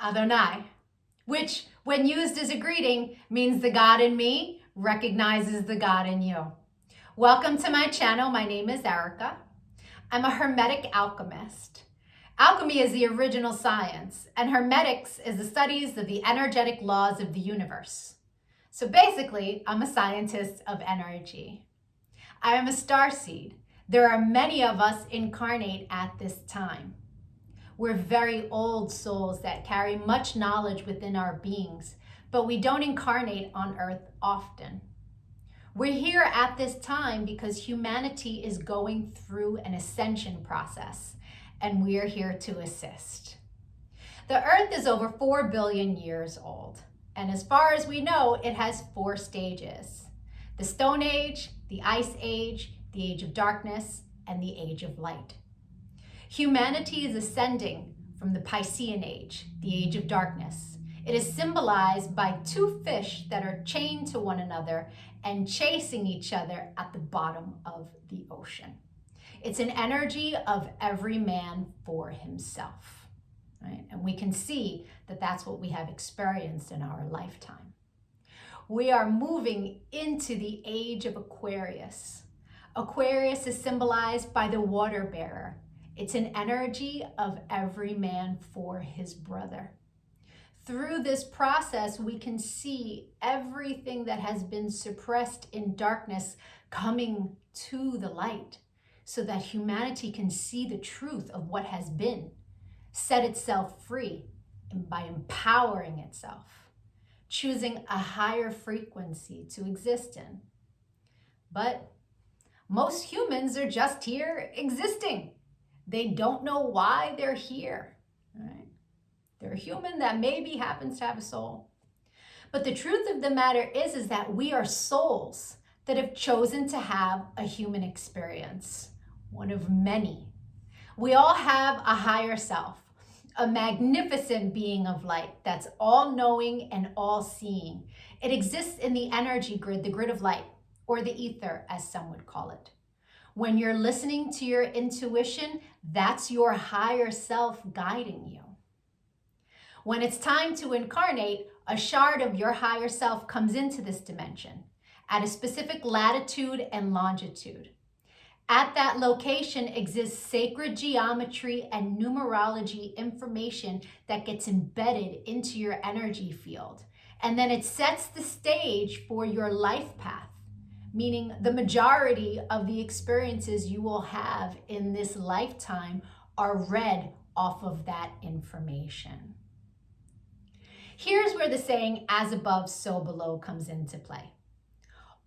Adonai, which when used as a greeting means the God in me recognizes the God in you. Welcome to my channel. My name is Erica. I'm a Hermetic alchemist. Alchemy is the original science, and Hermetics is the studies of the energetic laws of the universe. So basically, I'm a scientist of energy. I am a starseed. There are many of us incarnate at this time. We're very old souls that carry much knowledge within our beings, but we don't incarnate on Earth often. We're here at this time because humanity is going through an ascension process, and we're here to assist. The Earth is over 4 billion years old, and as far as we know, it has 4 stages: the Stone Age, the Ice Age, the Age of Darkness, and the Age of Light. Humanity is ascending from the Piscean Age, the Age of Darkness. It is symbolized by 2 fish that are chained to one another and chasing each other at the bottom of the ocean. It's an energy of every man for himself, right? And we can see that that's what we have experienced in our lifetime. We are moving into the age of Aquarius. Aquarius is symbolized by the water bearer. It's an energy of every man for his brother. Through this process, we can see everything that has been suppressed in darkness coming to the light so that humanity can see the truth of what has been, set itself free, and by empowering itself, choosing a higher frequency to exist in. But most humans are just here existing. They don't know why they're here, right? They're a human that maybe happens to have a soul. But the truth of the matter is that we are souls that have chosen to have a human experience, one of many. We all have a higher self, a magnificent being of light that's all-knowing and all-seeing. It exists in the energy grid, the grid of light, or the ether, as some would call it. When you're listening to your intuition, that's your higher self guiding you. When it's time to incarnate, a shard of your higher self comes into this dimension at a specific latitude and longitude. At that location exists sacred geometry and numerology information that gets embedded into your energy field. And then it sets the stage for your life path, meaning the majority of the experiences you will have in this lifetime are read off of that information. Here's where the saying, as above, so below, comes into play.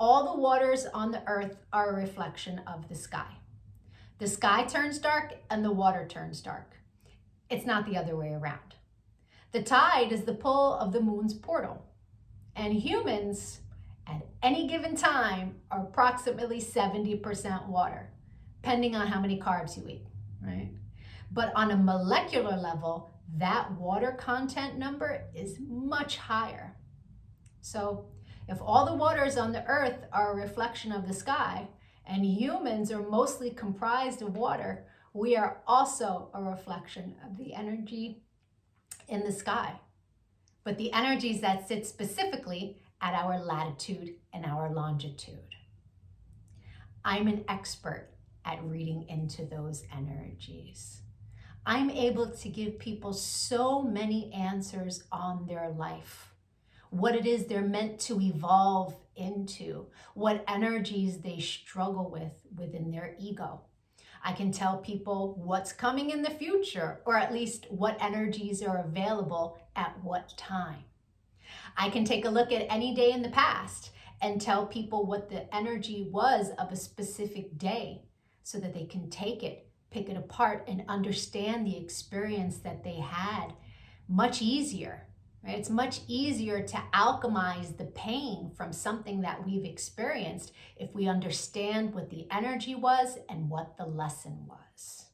All the waters on the earth are a reflection of the sky. The sky turns dark and the water turns dark. It's not the other way around. The tide is the pull of the moon's portal, and humans at any given time are approximately 70% water, depending on how many carbs you eat, right? But on a molecular level, that water content number is much higher. So if all the waters on the earth are a reflection of the sky, and humans are mostly comprised of water, we are also a reflection of the energy in the sky. But the energies that sit specifically at our latitude and our longitude. I'm an expert at reading into those energies. I'm able to give people so many answers on their life, what it is they're meant to evolve into, what energies they struggle with within their ego. I can tell people what's coming in the future, or at least what energies are available at what time. I can take a look at any day in the past and tell people what the energy was of a specific day so that they can take it, pick it apart, and understand the experience that they had much easier, right? It's much easier to alchemize the pain from something that we've experienced if we understand what the energy was and what the lesson was.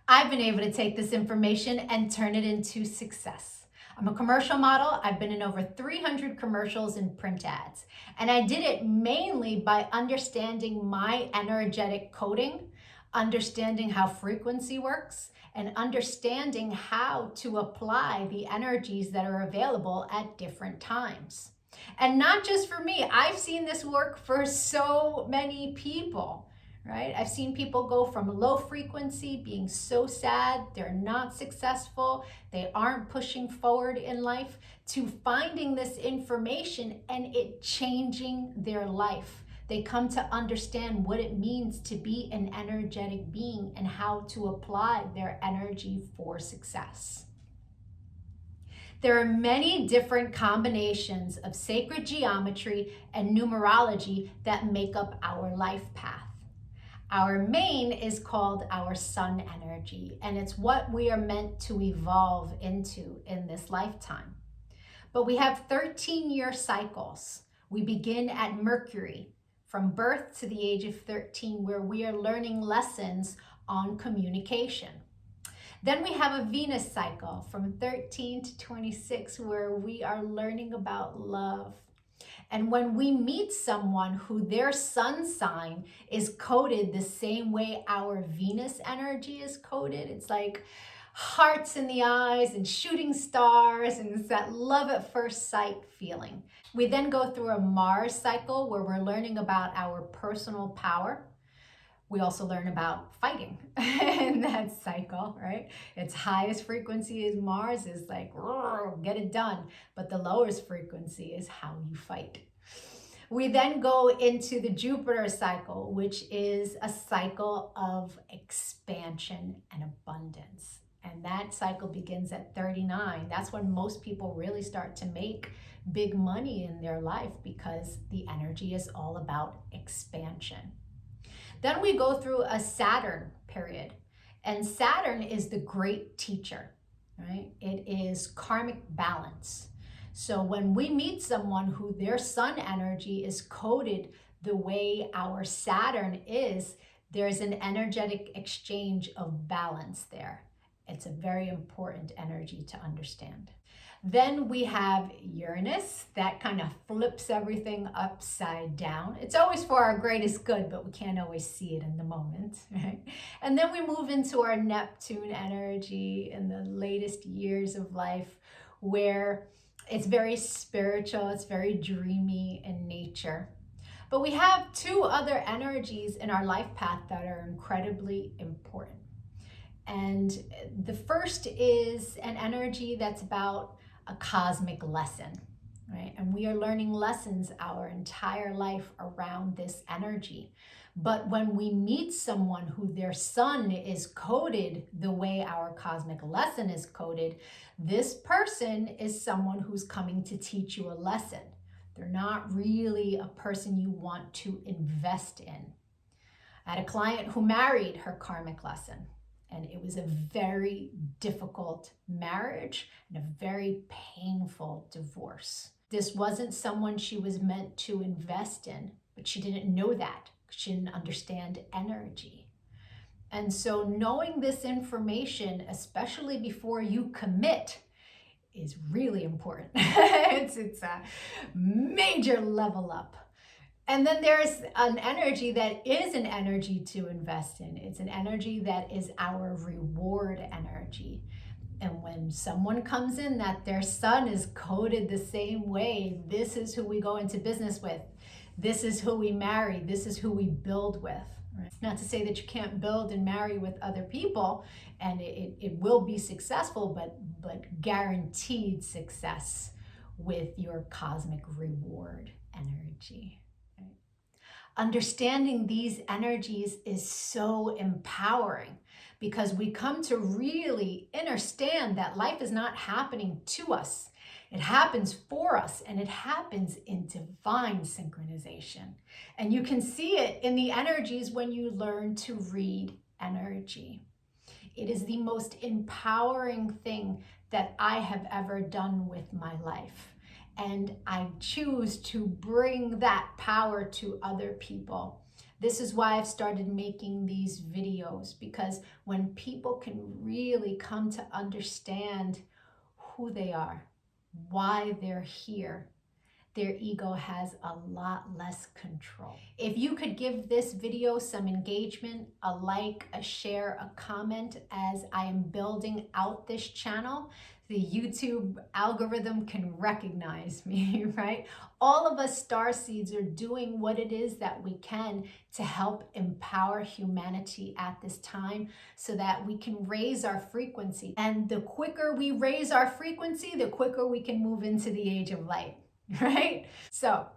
I've been able to take this information and turn it into success. I'm a commercial model. I've been in over 300 commercials and print ads. And I did it mainly by understanding my energetic coding understanding how frequency works, and understanding how to apply the energies that are available at different times. And not just for me, I've seen this work for so many people, right? I've seen people go from low frequency, being so sad, they're not successful, they aren't pushing forward in life, to finding this information and it changing their life. They come to understand what it means to be an energetic being and how to apply their energy for success. There are many different combinations of sacred geometry and numerology that make up our life path. Our main is called our sun energy, and it's what we are meant to evolve into in this lifetime. But we have 13-year cycles. We begin at Mercury, from birth to the age of 13, where we are learning lessons on communication. Then we have a Venus cycle from 13 to 26, where we are learning about love. And when we meet someone who their sun sign is coded the same way our Venus energy is coded, it's like hearts in the eyes and shooting stars, and it's that love at first sight feeling. We then go through a Mars cycle where we're learning about our personal power. We also learn about fighting in that cycle, right? Its highest frequency is Mars, is like, get it done. But the lowest frequency is how you fight. We then go into the Jupiter cycle, which is a cycle of expansion and abundance. And that cycle begins at 39. That's when most people really start to make big money in their life, because the energy is all about expansion. Then we go through a Saturn period, and Saturn is the great teacher, right? It is karmic balance. So when we meet someone who their sun energy is coded the way our Saturn is, there's an energetic exchange of balance there. It's a very important energy to understand. Then we have Uranus, that kind of flips everything upside down. It's always for our greatest good, but we can't always see it in the moment, right? And then we move into our Neptune energy in the latest years of life, where it's very spiritual, it's very dreamy in nature. But we have two other energies in our life path that are incredibly important. And the first is an energy that's about a cosmic lesson, right? And we are learning lessons our entire life around this energy. But when we meet someone who their sun is coded the way our cosmic lesson is coded, this person is someone who's coming to teach you a lesson. They're not really a person you want to invest in. I had a client who married her karmic lesson, and it was a very difficult marriage and a very painful divorce. This wasn't someone she was meant to invest in, but she didn't know that. She didn't understand energy. And so knowing this information, especially before you commit, is really important. it's a major level up. And then there's an energy that is an energy to invest in. It's an energy that is our reward energy. And when someone comes in that their sun is coded the same way, this is who we go into business with. This is who we marry. This is who we build with. Right? Not to say that you can't build and marry with other people, and it will be successful, but guaranteed success with your cosmic reward energy. Understanding these energies is so empowering, because we come to really understand that life is not happening to us. It happens for us, and it happens in divine synchronization. And you can see it in the energies when you learn to read energy. It is the most empowering thing that I have ever done with my life. And I choose to bring that power to other people. This is why I've started making these videos, because when people can really come to understand who they are, why they're here, their ego has a lot less control. If you could give this video some engagement, a like, a share, a comment, as I am building out this channel, the YouTube algorithm can recognize me, right? All of us starseeds are doing what it is that we can to help empower humanity at this time so that we can raise our frequency. And the quicker we raise our frequency, the quicker we can move into the age of light, right? So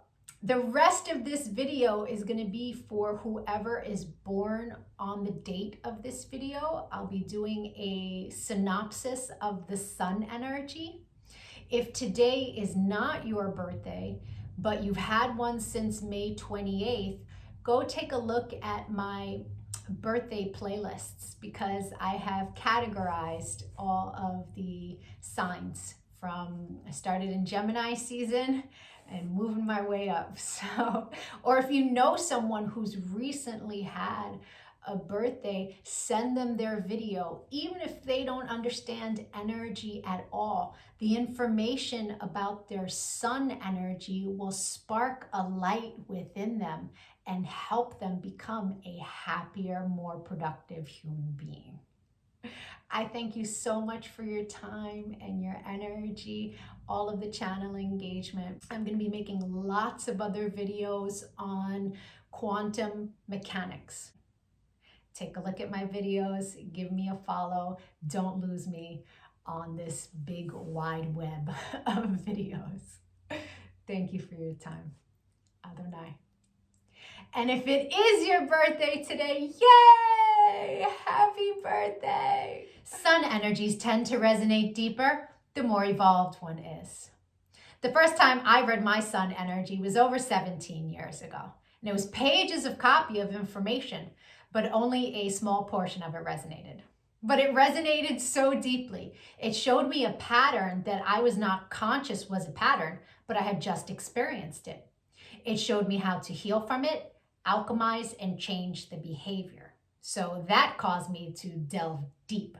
the rest of this video is going to be for whoever is born on the date of this video. I'll be doing a synopsis of the sun energy. If today is not your birthday, but you've had one since May 28th, go take a look at my birthday playlists, because I have categorized all of the signs from, I started in Gemini season and moving my way up. So, or if you know someone who's recently had a birthday, send them their video. Even if they don't understand energy at all, the information about their sun energy will spark a light within them and help them become a happier, more productive human being. I thank you so much for your time and your energy, all of the channel engagement. I'm going to be making lots of other videos on quantum mechanics. Take a look at my videos, give me a follow. Don't lose me on this big wide web of videos. Thank you for your time. Adonai. And if it is your birthday today, yay! Happy birthday! Sun energies tend to resonate deeper the more evolved one is. The first time I read my sun energy was over 17 years ago. And it was pages of copy of information, but only a small portion of it resonated. But it resonated so deeply. It showed me a pattern that I was not conscious was a pattern, but I had just experienced it. It showed me how to heal from it, alchemize, and change the behavior. So that caused me to delve deep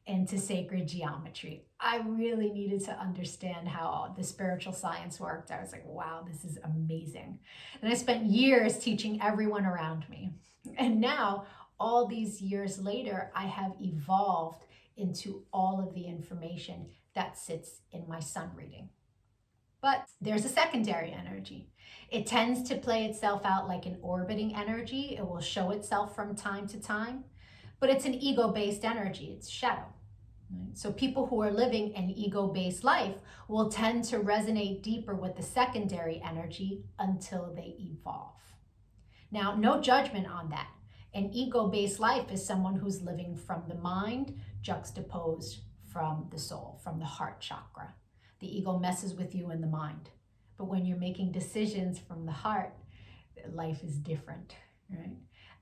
into sacred geometry. I really needed to understand how the spiritual science worked. I was like, wow, this is amazing. And I spent years teaching everyone around me. And now, all these years later, I have evolved into all of the information that sits in my sun reading. But there's a secondary energy. It tends to play itself out like an orbiting energy. It will show itself from time to time, but it's an ego-based energy. It's shadow. Right? So people who are living an ego-based life will tend to resonate deeper with the secondary energy until they evolve. Now, no judgment on that. An ego-based life is someone who's living from the mind, juxtaposed from the soul, from the heart chakra. The ego messes with you in the mind. But when you're making decisions from the heart, life is different, right?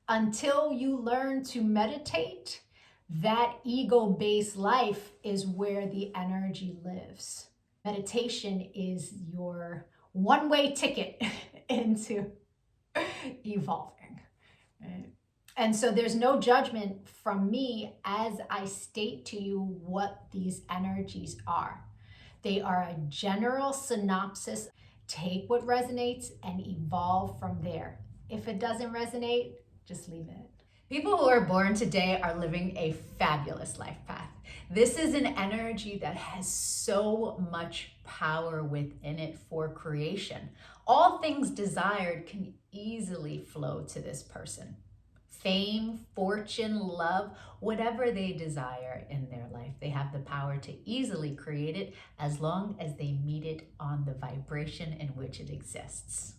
Until you learn to meditate, that ego-based life is where the energy lives. Meditation is your one-way ticket into evolving, right? And so there's no judgment from me as I state to you what these energies are. They are a general synopsis. Take what resonates and evolve from there. If it doesn't resonate, just leave it. People who are born today are living a fabulous life path. This is an energy that has so much power within it for creation. All things desired can easily flow to this person. Fame, fortune, love, whatever they desire in their life, they have the power to easily create it as long as they meet it on the vibration in which it exists.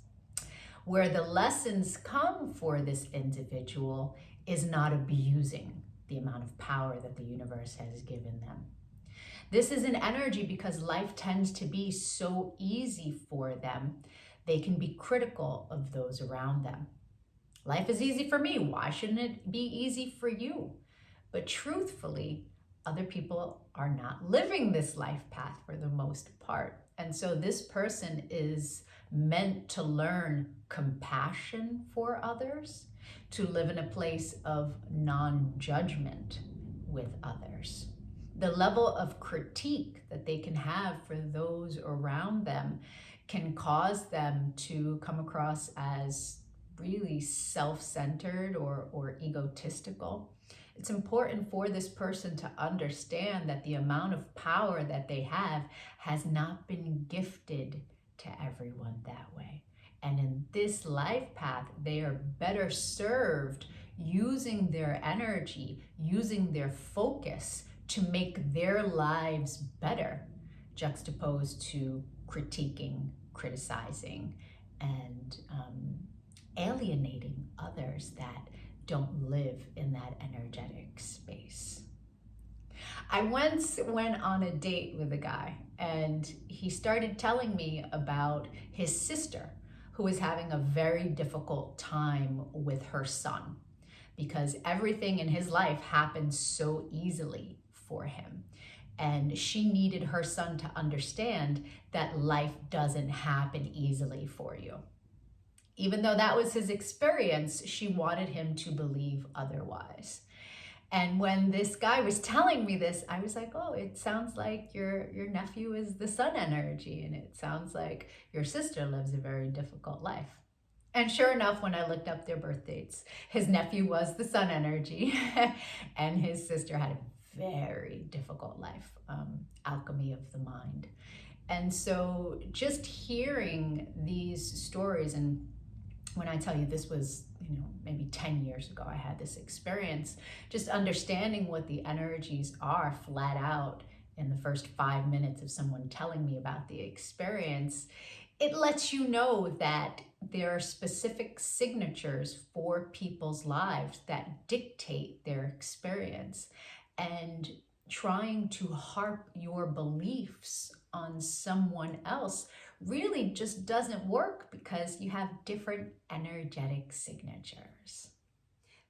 Where the lessons come for this individual is not abusing the amount of power that the universe has given them. This is an energy because life tends to be so easy for them, they can be critical of those around them. Life is easy for me. Why shouldn't it be easy for you? But truthfully, other people are not living this life path for the most part. And so this person is meant to learn compassion for others, to live in a place of non-judgment with others. The level of critique that they can have for those around them can cause them to come across as really self-centered or egotistical. It's important for this person to understand that the amount of power that they have has not been gifted to everyone that way. And in this life path, they are better served using their energy, using their focus to make their lives better, juxtaposed to critiquing, criticizing, and alienating others that don't live in that energetic space. I once went on a date with a guy, and he started telling me about his sister, who was having a very difficult time with her son, because everything in his life happened so easily for him. And she needed her son to understand that life doesn't happen easily for you. Even though that was his experience, she wanted him to believe otherwise. And when this guy was telling me this, I was like, oh, it sounds like your nephew is the sun energy, and it sounds like your sister lives a very difficult life. And sure enough, when I looked up their birth dates, his nephew was the sun energy, and his sister had a very difficult life, alchemy of the mind. And so just hearing these stories, and when I tell you this was, maybe 10 years ago, I had this experience, just understanding what the energies are flat out in the first 5 minutes of someone telling me about the experience, it lets you know that there are specific signatures for people's lives that dictate their experience. And trying to harp your beliefs on someone else really just doesn't work, because you have different energetic signatures.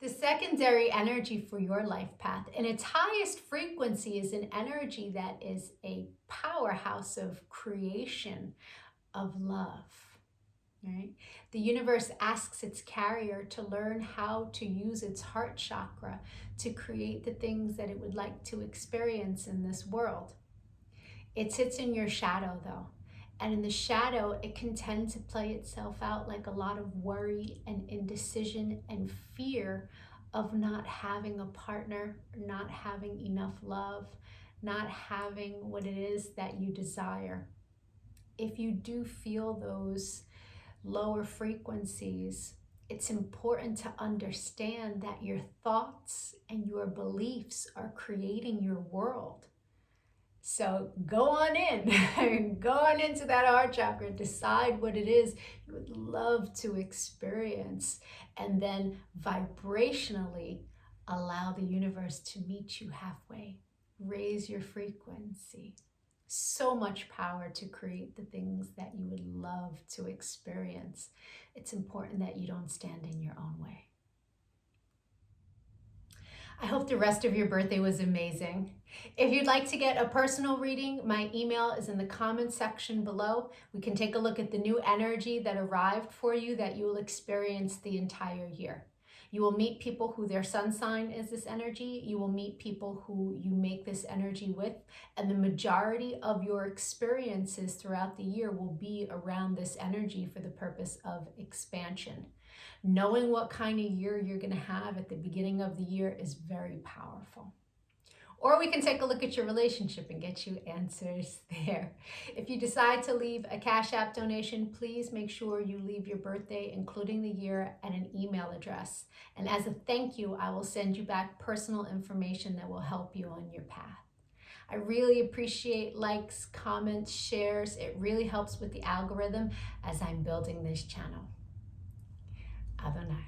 The secondary energy for your life path in its highest frequency is an energy that is a powerhouse of creation, of love. Right? The universe asks its carrier to learn how to use its heart chakra to create the things that it would like to experience in this world. It sits in your shadow, though. And in the shadow, it can tend to play itself out like a lot of worry and indecision and fear of not having a partner, not having enough love, not having what it is that you desire. If you do feel those lower frequencies, it's important to understand that your thoughts and your beliefs are creating your world. So go on in, go on into that heart chakra, decide what it is you would love to experience, and then vibrationally allow the universe to meet you halfway. Raise your frequency. So much power to create the things that you would love to experience. It's important that you don't stand in your own way. I hope the rest of your birthday was amazing. If you'd like to get a personal reading, my email is in the comments section below. We can take a look at the new energy that arrived for you that you will experience the entire year. You will meet people who their sun sign is this energy. You will meet people who you make this energy with. And the majority of your experiences throughout the year will be around this energy for the purpose of expansion. Knowing what kind of year you're going to have at the beginning of the year is very powerful. Or we can take a look at your relationship and get you answers there. If you decide to leave a Cash App donation, please make sure you leave your birthday, including the year, and an email address. And as a thank you, I will send you back personal information that will help you on your path. I really appreciate likes, comments, shares. It really helps with the algorithm as I'm building this channel. Adonai.